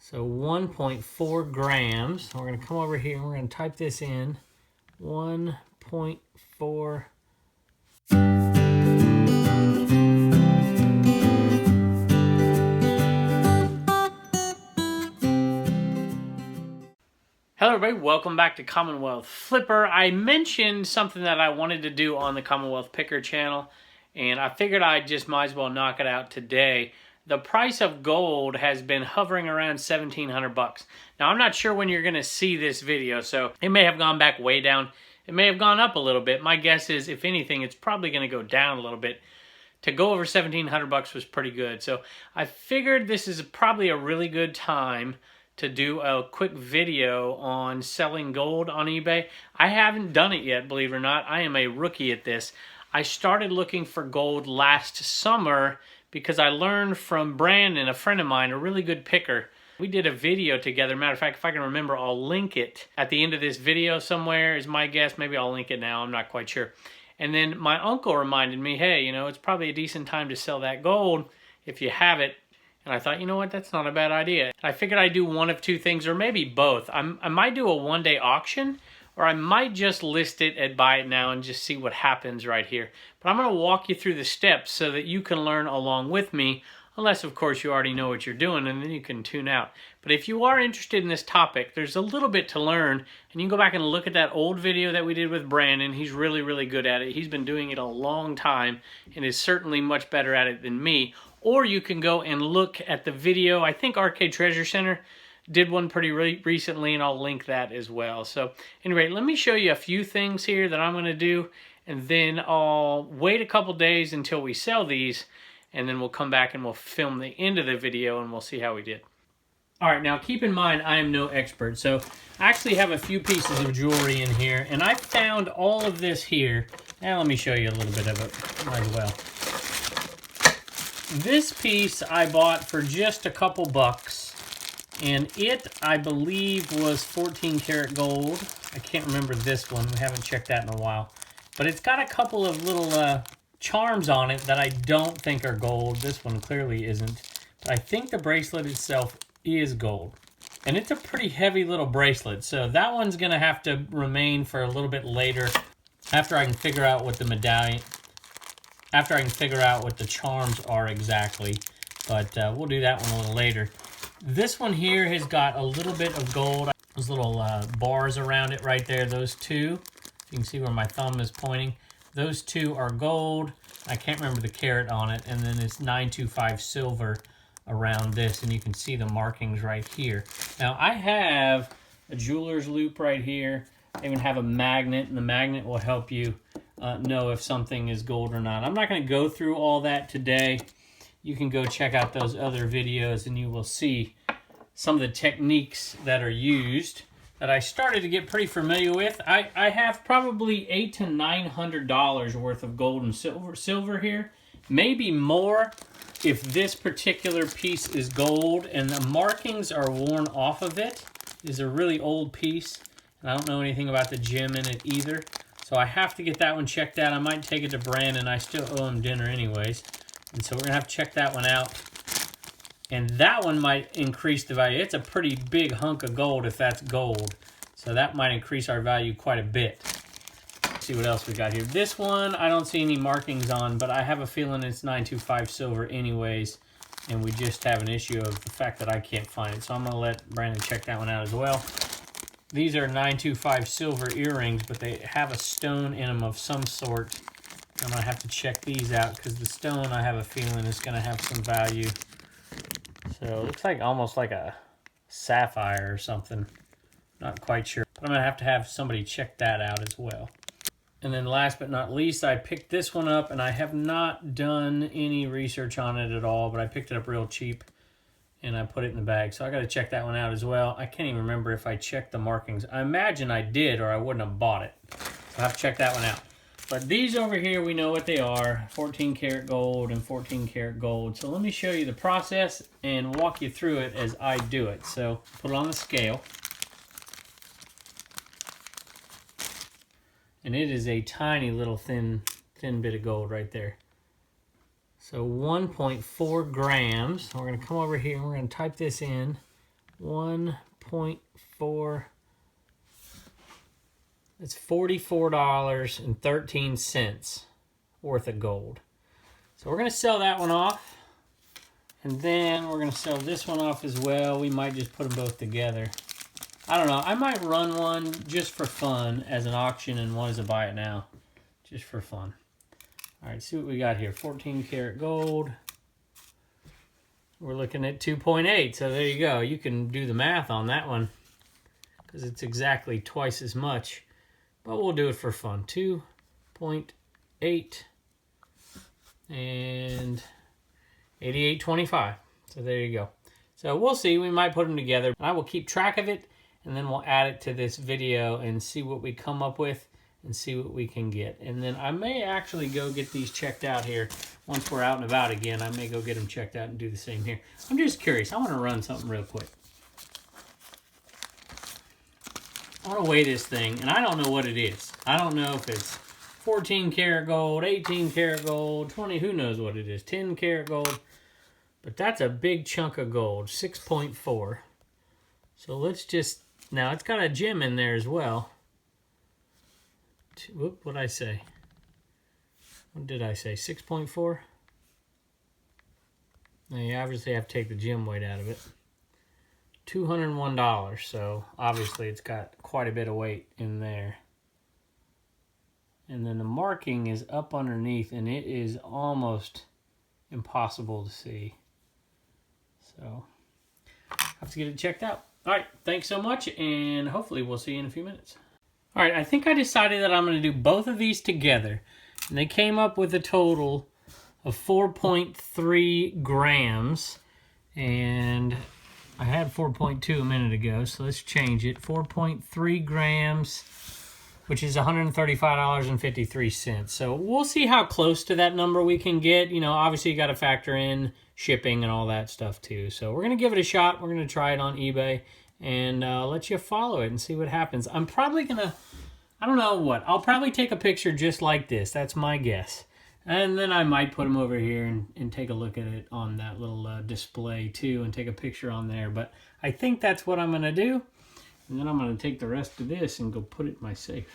So 1.4 grams. We're going to come over here and we're going to type this in. 1.4. Hello everybody, welcome back to Commonwealth Flipper. I mentioned something that I wanted to do on the Commonwealth Picker channel, and I figured I just might as well knock it out today. The price of gold has been hovering around 1,700 bucks. Now I'm not sure when you're going to see this video, so it may have gone back way down. It may have gone up a little bit. My guess is, if anything, it's probably going to go down a little bit. To go over 1,700 bucks was pretty good. So I figured this is probably a really good time to do a quick video on selling gold on eBay. I haven't done it yet, believe it or not. I am a rookie at this. I started looking for gold last summer because I learned from Brandon, a friend of mine, a really good picker. We did a video together. Matter of fact, if I can remember, I'll link it at the end of this video somewhere, is my guess. Maybe I'll link it now, I'm not quite sure. And then my uncle reminded me, hey, you know, it's probably a decent time to sell that gold if you have it. And I thought, you know what, that's not a bad idea. I figured I'd do one of two things, or maybe both. I might do a one-day auction, or I might just list it at Buy It Now and just see what happens right here. But I'm going to walk you through the steps so that you can learn along with me, unless, of course, you already know what you're doing, and then you can tune out. But if you are interested in this topic, there's a little bit to learn, and you can go back and look at that old video that we did with Brandon. He's really, really good at it. He's been doing it a long time and is certainly much better at it than me. Or you can go and look at the video. I think Arcade Treasure Center did one pretty recently, and I'll link that as well. So anyway, let me show you a few things here that I'm going to do, and then I'll wait a couple days until we sell these, and then we'll come back and we'll film the end of the video and we'll see how we did. All right, now keep in mind, I am no expert. So I actually have a few pieces of jewelry in here, and I found all of this here. Now let me show you a little bit of it as well. This piece I bought for just a couple bucks, and it, I believe, was 14 karat gold. I can't remember this one. We haven't checked that in a while. But it's got a couple of little charms on it that I don't think are gold. This one clearly isn't. But I think the bracelet itself is gold. And it's a pretty heavy little bracelet, so that one's going to have to remain for a little bit later after I can figure out what the medallion... After I can figure out what the charms are exactly, but we'll do that one a little later. This one here has got a little bit of gold. Those little bars around it right there, those two. You can see where my thumb is pointing. Those two are gold. I can't remember the carat on it. And then it's 925 silver around this, and you can see the markings right here. Now, I have a jeweler's loop right here. I even have a magnet, and the magnet will help you know if something is gold or not. I'm not going to go through all that today. You can go check out those other videos and you will see some of the techniques that are used that I started to get pretty familiar with. I have probably $800 to $900 worth of gold and silver here. Maybe more if this particular piece is gold and the markings are worn off of it. It is a really old piece, and I don't know anything about the gem in it either. So I have to get that one checked out. I might take it to Brandon. I still owe him dinner anyways. And so we're going to have to check that one out. And that one might increase the value. It's a pretty big hunk of gold if that's gold. So that might increase our value quite a bit. Let's see what else we got here. This one, I don't see any markings on, but I have a feeling it's 925 silver anyways. And we just have an issue of the fact that I can't find it. So I'm going to let Brandon check that one out as well. These are 925 silver earrings, but they have a stone in them of some sort. I'm going to have to check these out because the stone, I have a feeling, is going to have some value. So it looks like almost like a sapphire or something. Not quite sure. But I'm going to have somebody check that out as well. And then last but not least, I picked this one up, and I have not done any research on it at all, but I picked it up real cheap. And I put it in the bag. So I got to check that one out as well. I can't even remember if I checked the markings. I imagine I did, or I wouldn't have bought it. So I'll have to check that one out. But these over here, we know what they are. 14 karat gold and 14 karat gold. So let me show you the process and walk you through it as I do it. So put it on the scale. And it is a tiny little thin bit of gold right there. So 1.4 grams. We're going to come over here and we're going to type this in. 1.4. It's $44.13 worth of gold. So we're going to sell that one off. And then we're going to sell this one off as well. We might just put them both together. I don't know. I might run one just for fun as an auction and one as a buy it now. Just for fun. All right, see what we got here. 14 karat gold. We're looking at 2.8. So there you go. You can do the math on that one because it's exactly twice as much. But we'll do it for fun. 2.8 and 88.25. So there you go. So we'll see. We might put them together. I will keep track of it, and then we'll add it to this video and see what we come up with and see what we can get. And then I may actually go get these checked out here once we're out and about again. I may go get them checked out and do the same here. I'm just curious. I want to run something real quick. I want to weigh this thing, and I don't know what it is. I don't know if it's 14 karat gold, 18 karat gold, 20, who knows what it is, 10 karat gold. But that's a big chunk of gold, 6.4. So let's just, now it's got a gem in there as well. Whoop, what'd I say? What did I say, 6.4? Now you obviously have to take the gem weight out of it. $201, so obviously it's got quite a bit of weight in there. And then the marking is up underneath, and it is almost impossible to see. So I have to get it checked out. All right, thanks so much, and hopefully we'll see you in a few minutes. All right, I think I decided that I'm going to do both of these together. And they came up with a total of 4.3 grams. And I had 4.2 a minute ago, so let's change it. 4.3 grams, which is $135.53. So we'll see how close to that number we can get. You know, obviously you got to factor in shipping and all that stuff too. So we're going to give it a shot. We're going to try it on eBay and let you follow it and see what happens. I'm probably going to, I don't know what, I'll probably take a picture just like this. That's my guess. And then I might put them over here and take a look at it on that little display too and take a picture on there. But I think that's what I'm going to do. And then I'm going to take the rest of this and go put it in my safe.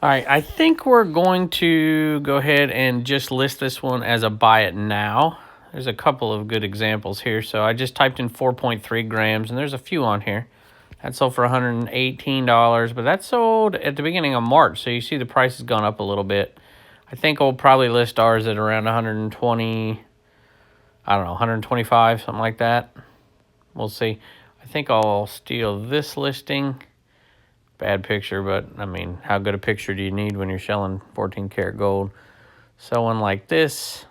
All right, I think we're going to go ahead and just list this one as a buy it now. There's a couple of good examples here. So I just typed in 4.3 grams, and there's a few on here. That sold for $118, but that sold at the beginning of March. So you see the price has gone up a little bit. I think we'll probably list ours at around 120, I don't know, 125, something like that. We'll see. I think I'll steal this listing. Bad picture, but I mean, how good a picture do you need when you're selling 14 karat gold? So one like this.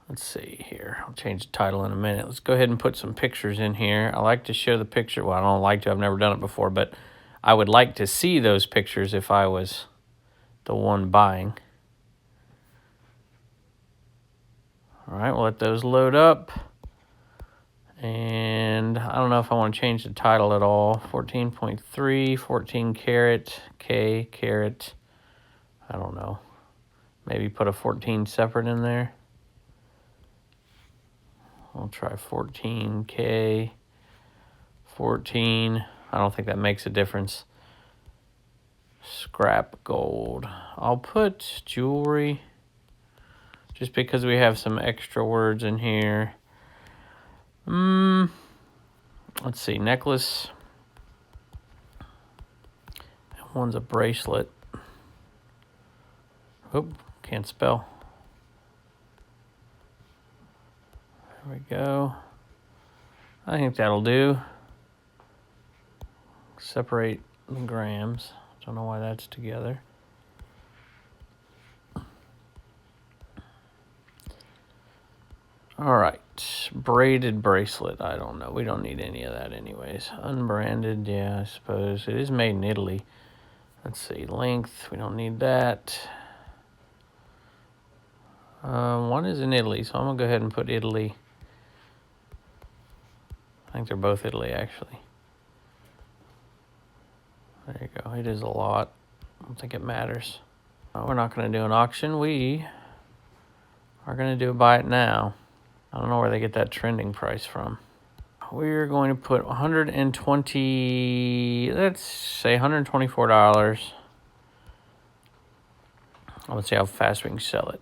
Let's see here. I'll change the title in a minute. Let's go ahead and put some pictures in here. I like to show the picture. Well, I don't like to. I've never done it before, but I would like to see those pictures if I was the one buying. All right, we'll let those load up. And I don't know if I want to change the title at all. 14.3, 14 karat, K carat. I don't know. Maybe put a 14 separate in there. I'll try 14K, 14. I don't think that makes a difference. Scrap gold. I'll put jewelry just because we have some extra words in here. Let's see, necklace. That one's a bracelet. Oop, can't spell. There we go. I think that'll do. Separate the grams. Don't know why that's together. All right, braided bracelet. I don't know. We don't need any of that anyways. Unbranded, yeah, I suppose. It is made in Italy. Let's see, length. We don't need that. One is in Italy, so I'm going to go ahead and put Italy. I think they're both Italy, actually. There you go. It is a lot. I don't think it matters. We're not going to do an auction. We are going to do a buy it now. I don't know where they get that trending price from. we're going to put 120, let's say $124. Let's see how fast we can sell it.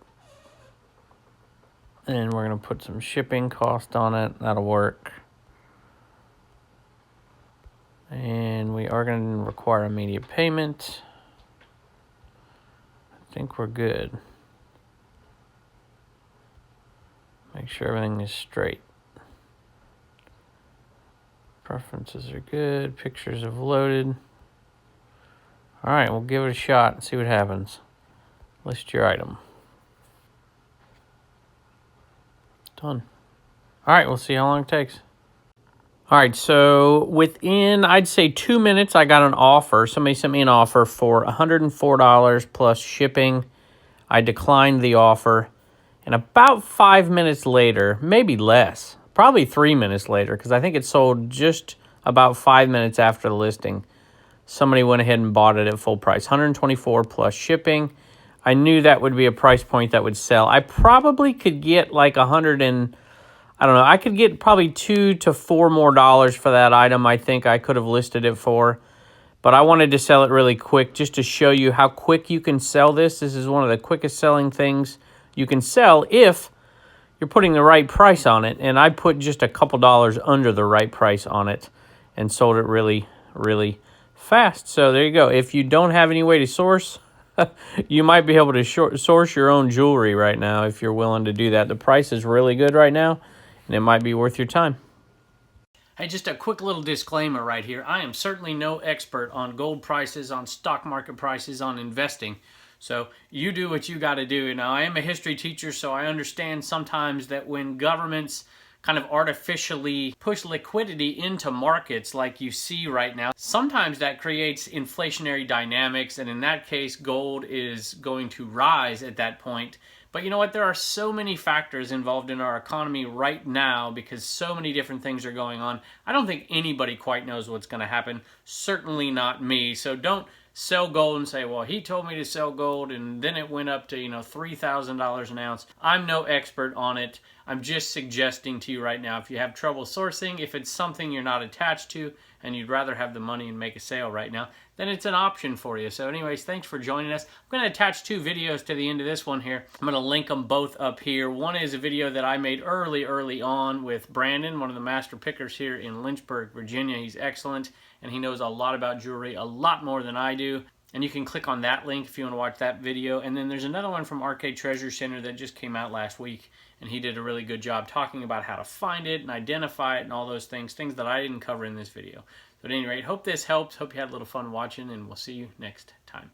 And we're going to put some shipping cost on it. That'll work. And we are going to require immediate payment. I think we're good. Make sure everything is straight. Preferences are good. Pictures have loaded. All right, we'll give it a shot and see what happens. List your item. Done. All right, we'll see how long it takes. All right, so within, I'd say 2 minutes, I got an offer. Somebody sent me an offer for $104 plus shipping. I declined the offer. And about 5 minutes later, maybe less, probably 3 minutes later, because I think it sold just about 5 minutes after the listing, somebody went ahead and bought it at full price, $124 plus shipping. I knew that would be a price point that would sell. I probably could get like I don't know, I could get probably $2 to $4 more for that item. I think I could have listed it for, but I wanted to sell it really quick just to show you how quick you can sell this. This is one of the quickest selling things you can sell if you're putting the right price on it. And I put just a couple dollars under the right price on it and sold it really, really fast. So there you go. If you don't have any way to source, you might be able to source your own jewelry right now if you're willing to do that. The price is really good right now, and it might be worth your time. Hey, just a quick little disclaimer right here. I am certainly no expert on gold prices, on stock market prices, on investing. So you do what you got to do. Now, I am a history teacher, so I understand sometimes that when governments kind of artificially push liquidity into markets like you see right now, sometimes that creates inflationary dynamics, and in that case, gold is going to rise at that point. But you know what? There are so many factors involved in our economy right now because so many different things are going on. I don't think anybody quite knows what's going to happen. Certainly not me. So don't sell gold and say, well, he told me to sell gold and then it went up to, $3,000 an ounce. I'm no expert on it. I'm just suggesting to you right now, if you have trouble sourcing, if it's something you're not attached to and you'd rather have the money and make a sale right now, then it's an option for you. So anyways, thanks for joining us. I'm going to attach 2 videos to the end of this one here. I'm going to link them both up here. One is a video that I made early on with Brandon, one of the master pickers here in Lynchburg, Virginia. He's excellent, and he knows a lot about jewelry, a lot more than I do. And you can click on that link if you want to watch that video. And then there's another one from Arcade Treasure Center that just came out last week, and he did a really good job talking about how to find it and identify it and all those things that I didn't cover in this video. But at any rate, hope this helped. Hope you had a little fun watching, and we'll see you next time.